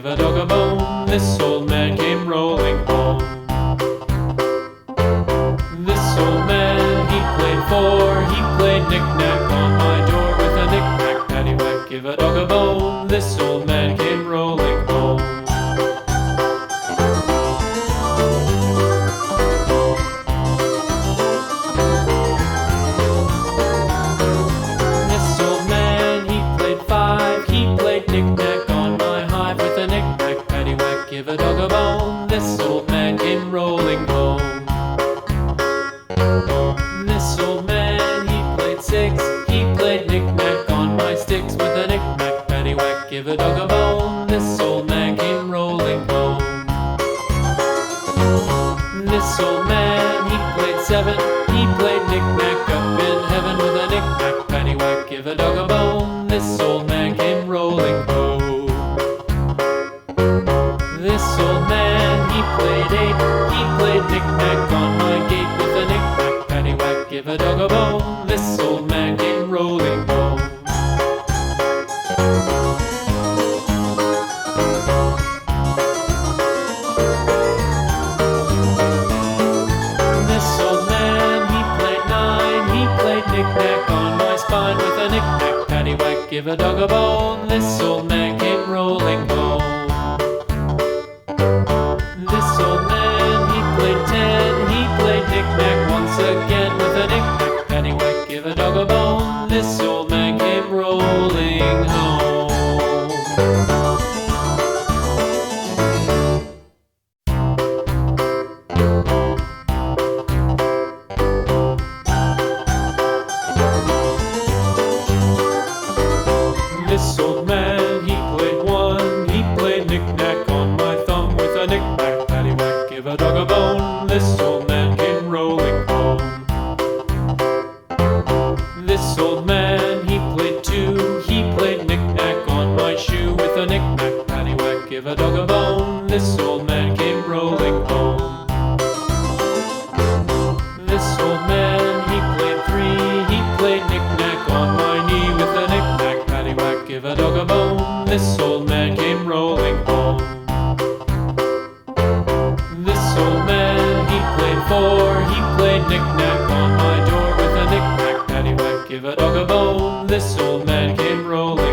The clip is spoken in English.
give a dog a bone. This old man came rolling home. This old man, he played he played knick-knack on my door with a knick-knack, paddywhack, give a dog a bone. This old man came rolling home. This old man, he played he played knick-knack on my hive with a knick-knack, paddywhack, give a dog a bone. This old man came rolling home. This old man, he played he played knick-knack on my sticks with a knick-knack, paddywhack, give a dog a bone. This old man came rolling home. This old man, he played he played knick-knack up in heaven with a knick-knack, paddywhack, give a dog a bone. This old man came rolling home. This old man, he played knick-knack on my gate with a knick-knack, paddywhack, give a dog a bone. This old man came rolling home. This old man, he played knick-knack on my spine with a knick-knack, paddywhack, give a dog a bone. This old man came rolling home. This old man, he played knick-knack once again with a knick-knack, paddywhack, give a dog a bone. This old man came rolling home. This old man, he played knick-knack on my thumb with a knick-knack, paddywhack, give a dog a bone. This old man came rolling home. This old man, he played knick-knack on my shoe with a knick-knack, paddywhack, give a dog a bone. This old man came rolling home. This old man, he played knick-knack on my knee with a knick-knack, paddywhack, give a dog a bone. This old man came rolling home. This old man, he played knick-knack on my door with a knick-knack, paddywhack, give a dog a bone. This old man came rolling